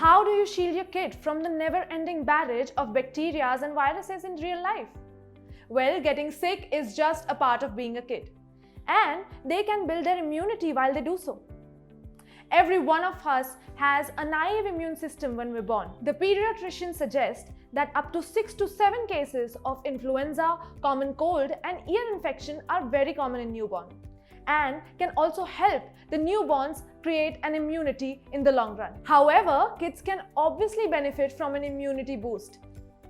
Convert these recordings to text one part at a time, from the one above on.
how do you shield your kid from the never-ending barrage of bacteria and viruses in real life? Well, getting sick is just a part of being a kid, and they can build their immunity while they do so. Every one of us has a naive immune system when we're born. The pediatricians suggest that up to 6 to 7 cases of influenza, common cold, and ear infection are very common in newborn, and can also help the newborns create an immunity in the long run. However, kids can obviously benefit from an immunity boost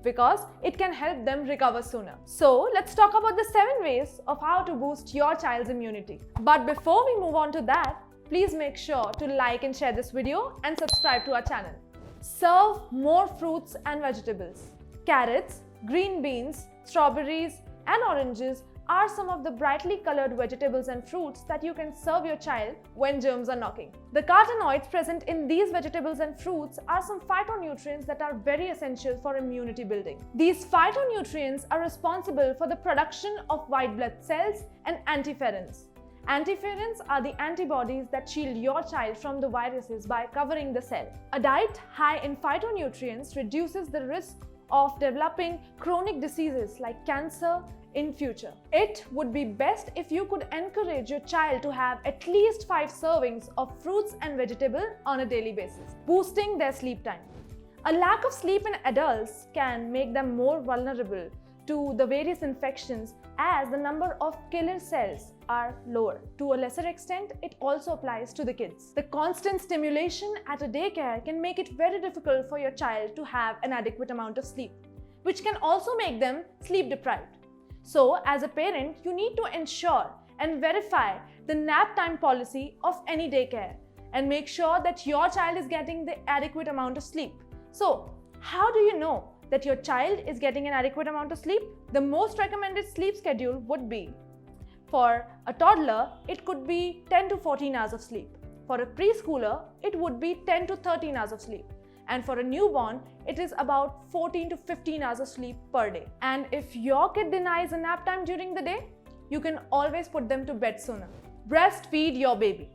because it can help them recover sooner. So let's talk about the 7 ways of how to boost your child's immunity. But before we move on to that, please make sure to like and share this video and subscribe to our channel. Serve more fruits and vegetables. Carrots, green beans, strawberries, and oranges are some of the brightly colored vegetables and fruits that you can serve your child when germs are knocking. The carotenoids present in these vegetables and fruits are some phytonutrients that are very essential for immunity building. These phytonutrients are responsible for the production of white blood cells and antiferins. Antiferins are the antibodies that shield your child from the viruses by covering the cell. A diet high in phytonutrients reduces the risk of developing chronic diseases like cancer in future. It would be best if you could encourage your child to have at least 5 servings of fruits and vegetables on a daily basis, boosting their sleep time. A lack of sleep in adults can make them more vulnerable to the various infections as the number of killer cells are lower. To a lesser extent, it also applies to the kids. The constant stimulation at a daycare can make it very difficult for your child to have an adequate amount of sleep, which can also make them sleep deprived. So, as a parent, you need to ensure and verify the nap time policy of any daycare and make sure that your child is getting the adequate amount of sleep. So, how do you know that your child is getting an adequate amount of sleep? The most recommended sleep schedule would be, for a toddler, it could be 10 to 14 hours of sleep. For a preschooler, it would be 10 to 13 hours of sleep. And for a newborn, it is about 14 to 15 hours of sleep per day. And if your kid denies a nap time during the day, you can always put them to bed sooner. Breastfeed your baby.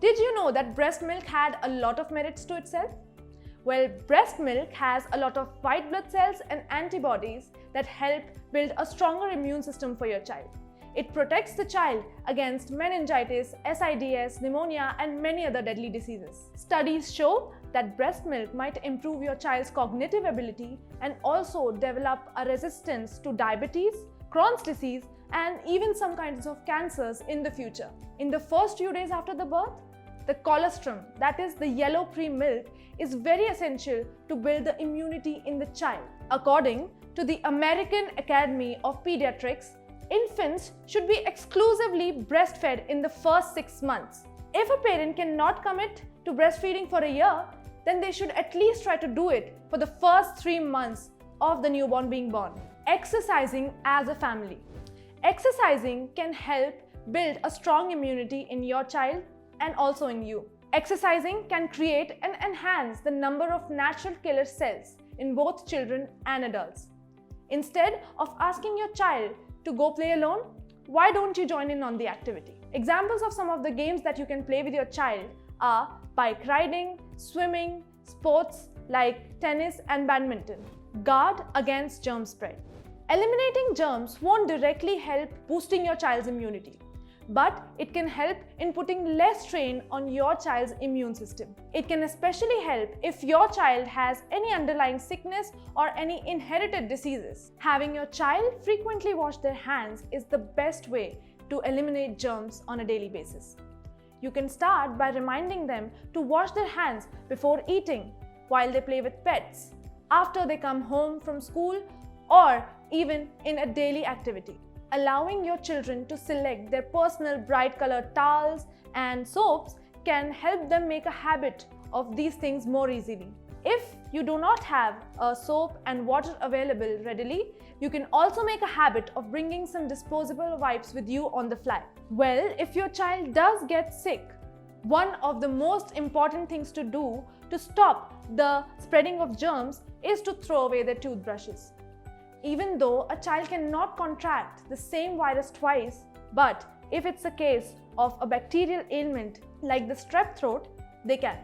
Did you know that breast milk had a lot of merits to itself? Well, breast milk has a lot of white blood cells and antibodies that help build a stronger immune system for your child. It protects the child against meningitis, SIDS, pneumonia, and many other deadly diseases. Studies show that breast milk might improve your child's cognitive ability and also develop a resistance to diabetes, Crohn's disease, and even some kinds of cancers in the future. In the first few days after the birth, the colostrum, that is the yellow cream milk, is very essential to build the immunity in the child. According to the American Academy of Pediatrics, infants should be exclusively breastfed in the first 6 months. If a parent cannot commit to breastfeeding for a year, then they should at least try to do it for the first 3 months of the newborn being born. Exercising as a family. Exercising can help build a strong immunity in your child and also in you. Exercising can create and enhance the number of natural killer cells in both children and adults. Instead of asking your child to go play alone, why don't you join in on the activity? Examples of some of the games that you can play with your child are bike riding, swimming, sports like tennis and badminton. Guard against germ spread. Eliminating germs won't directly help boosting your child's immunity, but it can help in putting less strain on your child's immune system. It can especially help if your child has any underlying sickness or any inherited diseases. Having your child frequently wash their hands is the best way to eliminate germs on a daily basis. You can start by reminding them to wash their hands before eating, while they play with pets, after they come home from school, or even in a daily activity. Allowing your children to select their personal bright colored towels and soaps can help them make a habit of these things more easily. If you do not have a soap and water available readily, you can also make a habit of bringing some disposable wipes with you on the fly. Well, if your child does get sick, one of the most important things to do to stop the spreading of germs is to throw away their toothbrushes. Even though a child cannot contract the same virus twice, but if it's a case of a bacterial ailment like the strep throat, they can.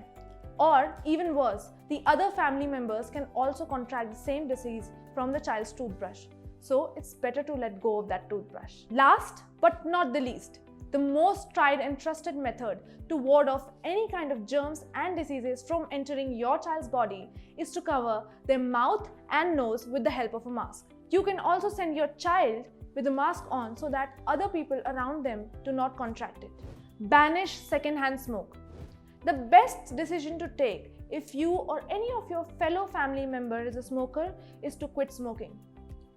Or even worse, the other family members can also contract the same disease from the child's toothbrush. So it's better to let go of that toothbrush. Last but not the least, the most tried and trusted method to ward off any kind of germs and diseases from entering your child's body is to cover their mouth and nose with the help of a mask. You can also send your child with the mask on so that other people around them do not contract it. Banish second-hand smoke. The best decision to take if you or any of your fellow family member is a smoker is to quit smoking.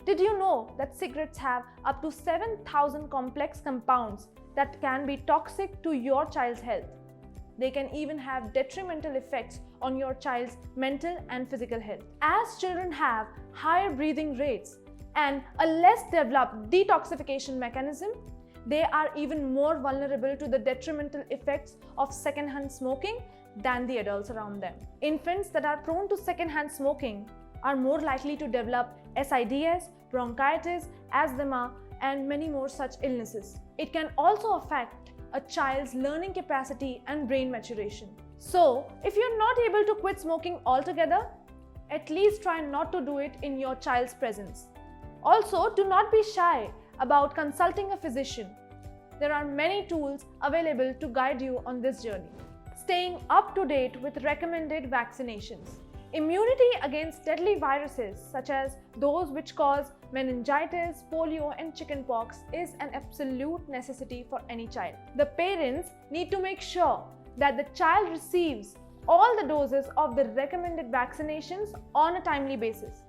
Did you know that cigarettes have up to 7,000 complex compounds that can be toxic to your child's health? They can even have detrimental effects on your child's mental and physical health. As children have higher breathing rates and a less developed detoxification mechanism, they are even more vulnerable to the detrimental effects of secondhand smoking than the adults around them. Infants that are prone to secondhand smoking are more likely to develop SIDS, bronchitis, asthma, and many more such illnesses. It can also affect a child's learning capacity and brain maturation. So, if you're not able to quit smoking altogether, at least try not to do it in your child's presence. Also, do not be shy about consulting a physician. There are many tools available to guide you on this journey. Staying up to date with recommended vaccinations. Immunity against deadly viruses such as those which cause meningitis, polio and chickenpox is an absolute necessity for any child. The parents need to make sure that the child receives all the doses of the recommended vaccinations on a timely basis,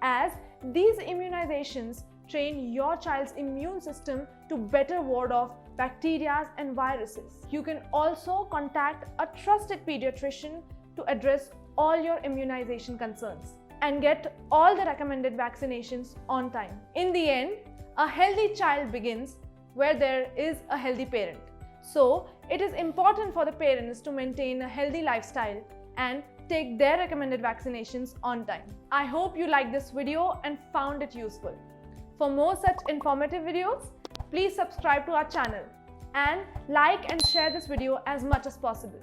as these immunizations train your child's immune system to better ward off bacteria and viruses. You can also contact a trusted pediatrician to address all your immunization concerns and get all the recommended vaccinations on time. In the end, a healthy child begins where there is a healthy parent. So, it is important for the parents to maintain a healthy lifestyle and take their recommended vaccinations on time. I hope you liked this video and found it useful. For more such informative videos, please subscribe to our channel and like and share this video as much as possible.